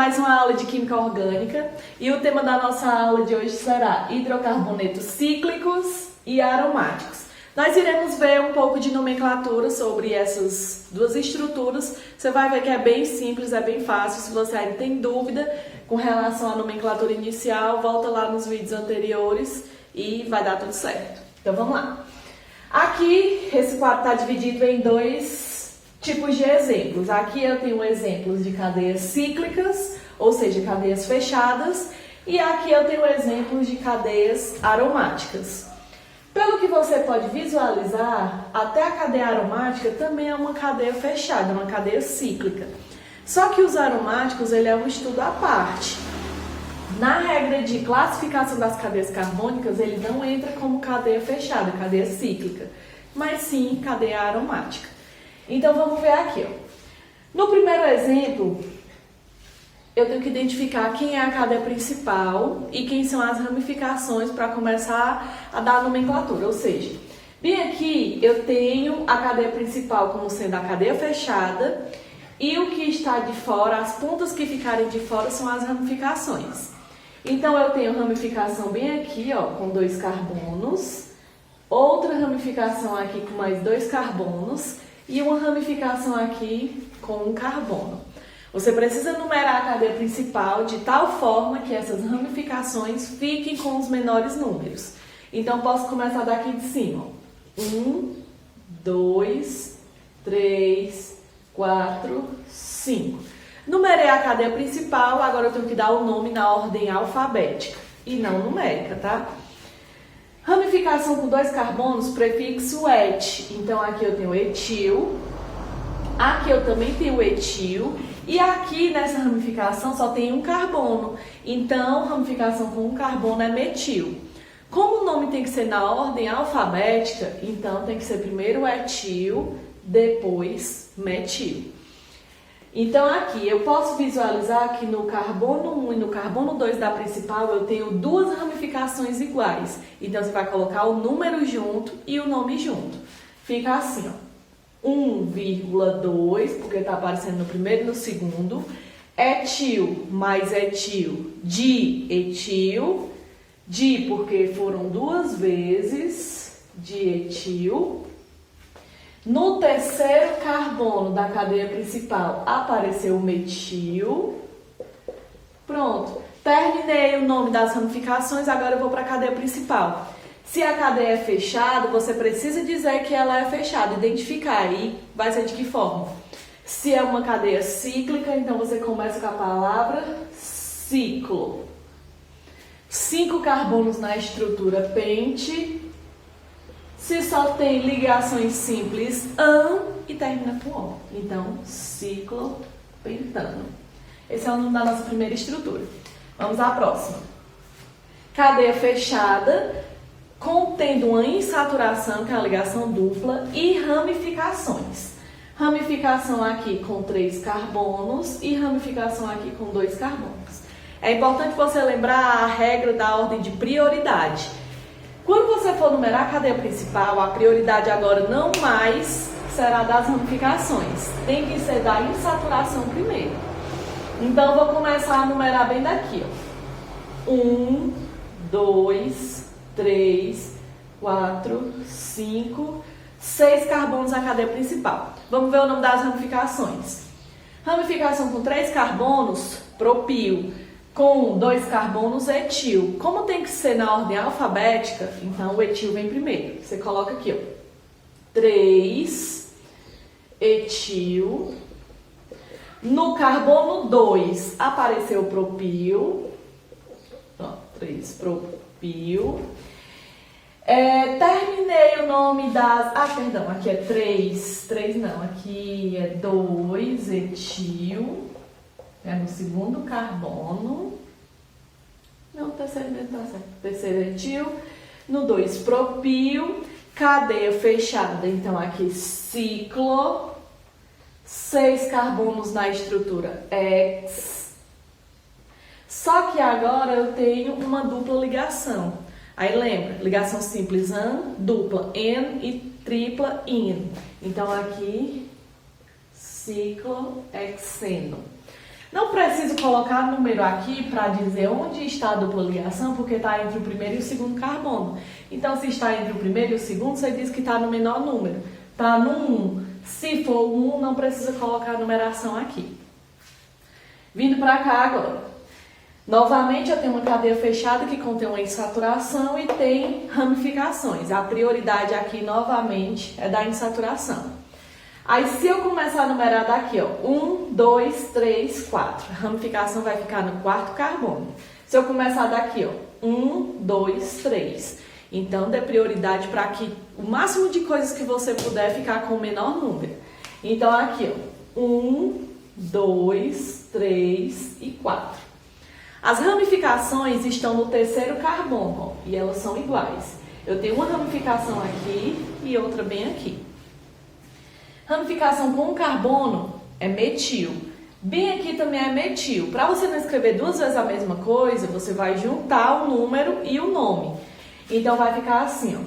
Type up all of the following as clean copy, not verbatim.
mais uma aula de Química Orgânica e o tema da nossa aula de hoje será hidrocarbonetos cíclicos e aromáticos. Nós iremos ver um pouco de nomenclatura sobre essas duas estruturas. Você vai ver que é bem simples, é bem fácil. Se você ainda tem dúvida com relação à nomenclatura inicial, volta lá nos vídeos anteriores e vai dar tudo certo. Então vamos lá. Aqui, esse quadro está dividido em dois tipos de exemplos. Aqui eu tenho exemplos de cadeias cíclicas, ou seja, cadeias fechadas, e aqui eu tenho exemplos de cadeias aromáticas. Pelo que você pode visualizar, até a cadeia aromática também é uma cadeia fechada, uma cadeia cíclica. Só que os aromáticos, ele é um estudo à parte. Na regra de classificação das cadeias carbônicas, ele não entra como cadeia fechada, cadeia cíclica, mas sim cadeia aromática. Então vamos ver aqui, ó. No primeiro exemplo, eu tenho que identificar quem é a cadeia principal e quem são as ramificações para começar a dar a nomenclatura. Ou seja, bem aqui eu tenho a cadeia principal como sendo a cadeia fechada e o que está de fora, as pontas que ficarem de fora são as ramificações. Então eu tenho ramificação bem aqui, ó, com 2 carbonos, outra ramificação aqui com mais 2 carbonos e uma ramificação aqui com 1 carbono. Você precisa numerar a cadeia principal de tal forma que essas ramificações fiquem com os menores números. Então, posso começar daqui de cima. 1, 2, 3, 4, 5. Numerei a cadeia principal, agora eu tenho que dar o nome na ordem alfabética e não numérica, tá? Ramificação com 2 carbonos, prefixo et. Então, aqui eu tenho etil, aqui eu também tenho etil, e aqui nessa ramificação só tem 1 carbono. Então, ramificação com 1 carbono é metil. Como o nome tem que ser na ordem alfabética, então tem que ser primeiro etil, depois metil. Então, aqui eu posso visualizar que no carbono 1 e no carbono 2 da principal eu tenho 2 ramificações iguais. Então, você vai colocar o número junto e o nome junto. Fica assim, ó, 1,2, porque está aparecendo no primeiro e no segundo. Etil mais etil, dietil. Di, porque foram 2 vezes dietil. No terceiro carbono da cadeia principal apareceu o metil. Pronto, terminei o nome das ramificações, agora eu vou para a cadeia principal. Se a cadeia é fechada, você precisa dizer que ela é fechada, identificar aí vai ser de que forma. Se é uma cadeia cíclica, então você começa com a palavra ciclo. 5 carbonos na estrutura pente. Se só tem ligações simples, an e termina com o. Então, ciclopentano. Esse é o nome da nossa primeira estrutura. Vamos à próxima. Cadeia fechada, contendo uma insaturação, que é a ligação dupla, e ramificações. Ramificação aqui com 3 carbonos e ramificação aqui com 2 carbonos. É importante você lembrar a regra da ordem de prioridade. Quando você for numerar a cadeia principal, a prioridade agora não mais será das ramificações. Tem que ser da insaturação primeiro. Então, eu vou começar a numerar bem daqui, ó. 1, 2, 3, 4, 5, 6 carbonos na cadeia principal. Vamos ver o nome das ramificações. Ramificação com 3 carbonos, propil. Com 2 carbonos, etil. Como tem que ser na ordem alfabética, então o etil vem primeiro. Você coloca aqui, ó, 3 etil. No carbono 2 apareceu o propil. Ó, 3 propil. Terminei o nome das... Ah, perdão, aqui é 3. 3 não, aqui é 2 etil. É no segundo carbono. Não, o terceiro mesmo tá certo. Terceiro etil. No 2, propil. Cadeia fechada. Então, aqui, ciclo. 6 carbonos na estrutura X. Só que agora eu tenho uma dupla ligação. Aí lembra, ligação simples an, dupla en e tripla in. Então, aqui, ciclohexeno. Não preciso colocar número aqui para dizer onde está a dupla ligação, porque está entre o primeiro e o segundo carbono. Então, se está entre o primeiro e o segundo, você diz que está no menor número. Está no 1. Se for o 1, não precisa colocar a numeração aqui. Vindo para cá agora. Novamente, eu tenho uma cadeia fechada que contém uma insaturação e tem ramificações. A prioridade aqui, novamente, é da insaturação. Aí, se eu começar a numerar daqui, ó, 1, 2, 3, 4, a ramificação vai ficar no quarto carbono. Se eu começar daqui, ó, 1, 2, 3, então dê prioridade para que o máximo de coisas que você puder ficar com o menor número. Então, aqui, ó, 1, 2, 3 e 4. As ramificações estão no terceiro carbono, ó, e elas são iguais. Eu tenho uma ramificação aqui e outra bem aqui. Ramificação com um carbono é metil. Bem aqui também é metil. Para você não escrever duas vezes a mesma coisa, você vai juntar o número e o nome. Então, vai ficar assim, ó,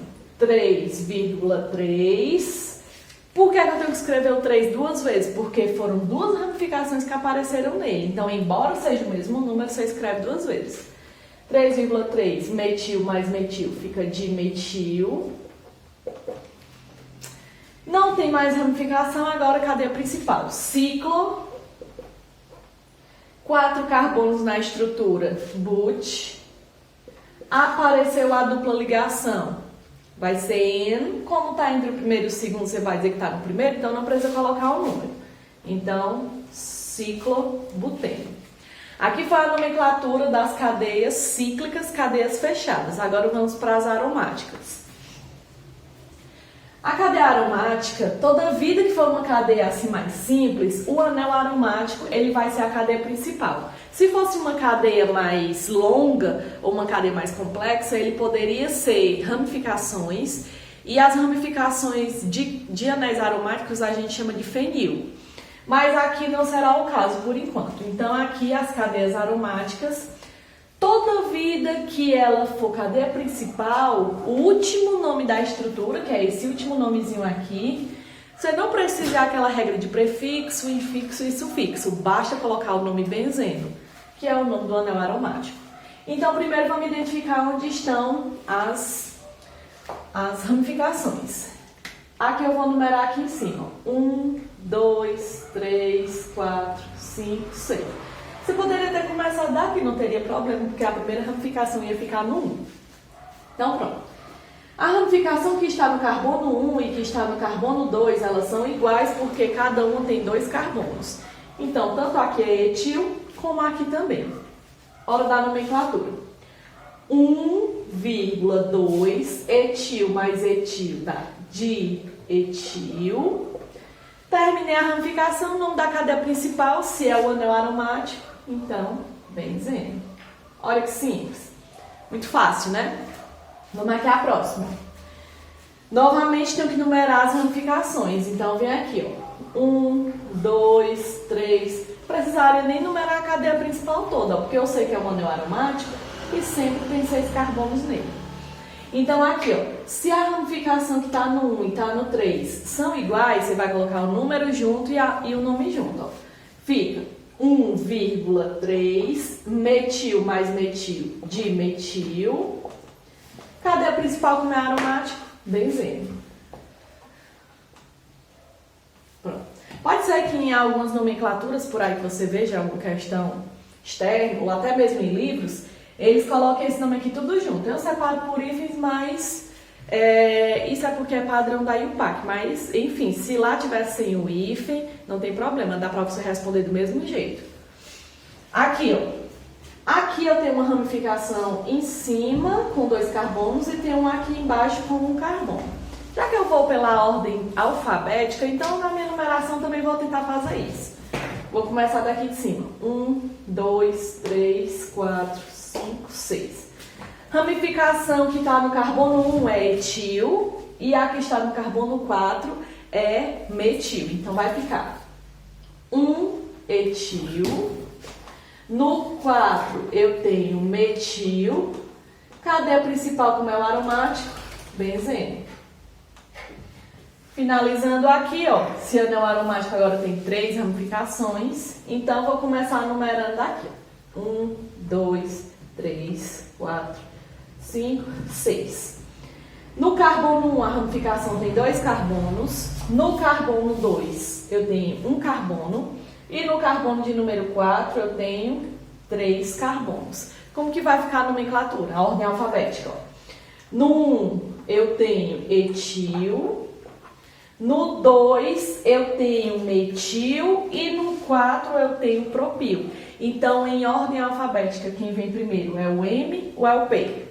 3,3. Por que eu tenho que escrever o 3 duas vezes? Porque foram duas ramificações que apareceram nele. Então, embora seja o mesmo número, você escreve duas vezes. 3,3, metil mais metil fica dimetil. Não tem mais ramificação, agora cadeia principal. Ciclo. 4 carbonos na estrutura, but. Apareceu a dupla ligação. Vai ser N. Como está entre o primeiro e o segundo, você vai dizer que está no primeiro, então não precisa colocar o número. Então, ciclobuteno. Aqui foi a nomenclatura das cadeias cíclicas, cadeias fechadas. Agora vamos para as aromáticas. A cadeia aromática, toda vida que for uma cadeia assim mais simples, o anel aromático ele vai ser a cadeia principal. Se fosse uma cadeia mais longa ou uma cadeia mais complexa, ele poderia ser ramificações, e as ramificações de anéis aromáticos a gente chama de fenil. Mas aqui não será o caso por enquanto. Então aqui as cadeias aromáticas, toda vida que ela for cadeia principal, o último nome da estrutura, que é esse último nomezinho aqui, você não precisa aquela regra de prefixo, infixo e sufixo. Basta colocar o nome benzeno, que é o nome do anel aromático. Então, primeiro vamos identificar onde estão as ramificações. Aqui eu vou numerar aqui em cima. 1, 2, 3, 4, 5, 6. Você poderia ter começado daqui, não teria problema, porque a primeira ramificação ia ficar no 1. Então, pronto. A ramificação que está no carbono 1 e que está no carbono 2, elas são iguais porque cada uma tem 2 carbonos. Então, tanto aqui é etil, como aqui também. Hora da nomenclatura. 1,2 etil mais etil dá dietil. Terminei a ramificação, nome da cadeia principal, se é o anel aromático, então, benzeno. Olha que simples. Muito fácil, né? Vamos aqui a próxima. Novamente, tenho que numerar as ramificações. Então, vem aqui, ó. 1, 2, 3. Precisaria nem numerar a cadeia principal toda, porque eu sei que é um anel aromático e sempre tem 6 carbonos nele. Então, aqui, ó, se a ramificação que está no 1 e está no 3 são iguais, você vai colocar o número junto e o nome junto, ó. Fica 1,3, metil mais metil, dimetil. Cadeia principal, como é aromático? Benzeno. Pronto. Pode ser que em algumas nomenclaturas por aí que você veja alguma questão externa, ou até mesmo em livros, eles colocam esse nome aqui tudo junto. Eu separo por hífens, mas isso é porque é padrão da IUPAC. Mas, enfim, se lá tivesse sem o hífen, não tem problema, dá pra você responder do mesmo jeito. Aqui, ó. Aqui eu tenho uma ramificação em cima com 2 carbonos e tem um aqui embaixo com 1 carbono. Já que eu vou pela ordem alfabética, então na minha numeração também vou tentar fazer isso. Vou começar daqui de cima. 1, 2, 3, 4, 5, 6. Ramificação que está no carbono 1 é etil e a que está no carbono 4 é metil. Então vai ficar 1 etil. No 4 eu tenho metil. Cadeia principal, como é o aromático? Benzeno. Finalizando aqui, ó, se o anel aromático agora tem 3 ramificações, então vou começar numerando aqui. 1, 2, 3, 4, 5, 6. No carbono 1, a ramificação tem 2 carbonos. No carbono 2, eu tenho 1 carbono. E no carbono de número 4, eu tenho 3 carbonos. Como que vai ficar a nomenclatura? A ordem alfabética, ó. No 1, eu tenho etil. No 2, eu tenho metil. E no 4, eu tenho propil. Então, em ordem alfabética, quem vem primeiro é o M ou é o P?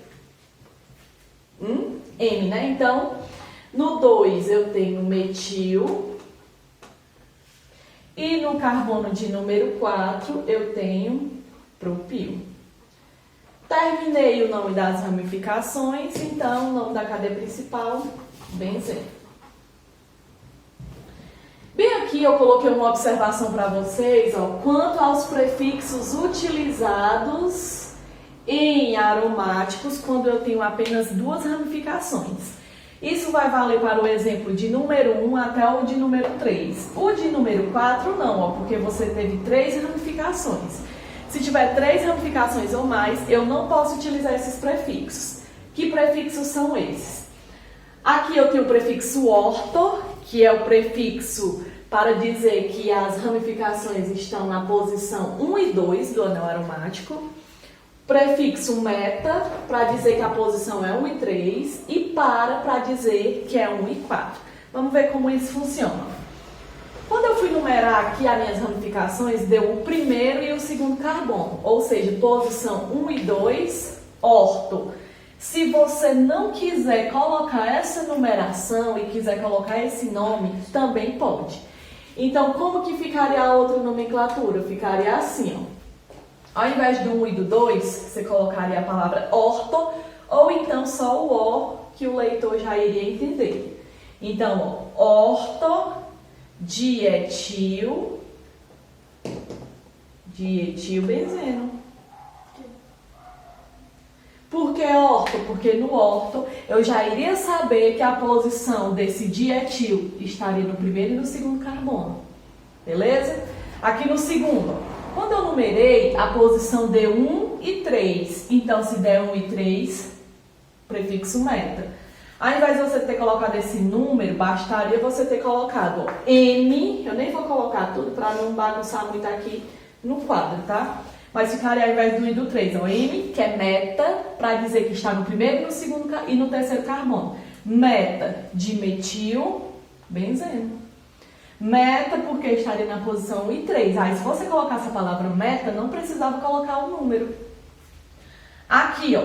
M, né? Então, no 2 eu tenho metil. E no carbono de número 4 eu tenho propil. Terminei o nome das ramificações, então o nome da cadeia principal, benzeno. Bem aqui eu coloquei uma observação para vocês, ó, quanto aos prefixos utilizados em aromáticos quando eu tenho apenas 2 ramificações. Isso vai valer para o exemplo de número 1 até o de número 3. O de número 4 não, ó, porque você teve 3 ramificações. Se tiver 3 ramificações ou mais, eu não posso utilizar esses prefixos. Que prefixos são esses? Aqui eu tenho o prefixo orto, que é o prefixo para dizer que as ramificações estão na posição 1 e 2 do anel aromático. Prefixo meta, para dizer que a posição é 1 e 3. E para dizer que é 1 e 4. Vamos ver como isso funciona. Quando eu fui numerar aqui as minhas ramificações, deu o primeiro e o segundo carbono. Ou seja, posição 1 e 2, orto. Se você não quiser colocar essa numeração e quiser colocar esse nome, também pode. Então, como que ficaria a outra nomenclatura? Ficaria assim, ó. Ao invés do 1 e do 2, você colocaria a palavra orto, ou então só o O, que o leitor já iria entender. Então, ó, orto, dietil, dietilbenzeno. Por que orto? Porque no orto eu já iria saber que a posição desse dietil estaria no primeiro e no segundo carbono. Beleza? Aqui no segundo, quando eu numerei, a posição deu 1 e 3. Então, se der 1 e 3, prefixo meta. Ao invés de você ter colocado esse número, bastaria você ter colocado M. Eu nem vou colocar tudo para não bagunçar muito aqui no quadro, tá? Mas ficaria ao invés do 1 e do 3, ó, M, que é meta, para dizer que está no primeiro, no segundo e no terceiro carbono. Meta de metil, benzeno. Meta, porque estaria na posição 1 e 3. Aí, se você colocasse a palavra meta, não precisava colocar o número. Aqui, ó,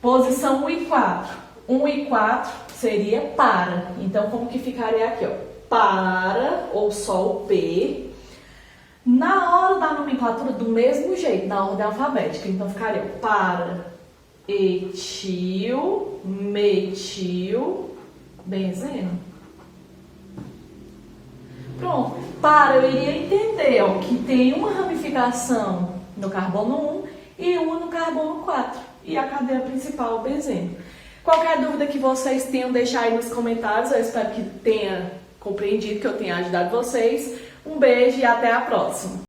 posição 1 e 4. 1 e 4 seria para. Então, como que ficaria aqui, ó? Para, ou só o P. Na hora da nomenclatura, do mesmo jeito, na ordem alfabética. Então, ficaria para, etil, metil, benzeno. Pronto. Para, eu iria entender, ó, que tem uma ramificação no carbono 1 e uma no carbono 4. E a cadeia principal, o benzeno. Qualquer dúvida que vocês tenham, deixar aí nos comentários. Eu espero que tenha compreendido, que eu tenha ajudado vocês. Um beijo e até a próxima!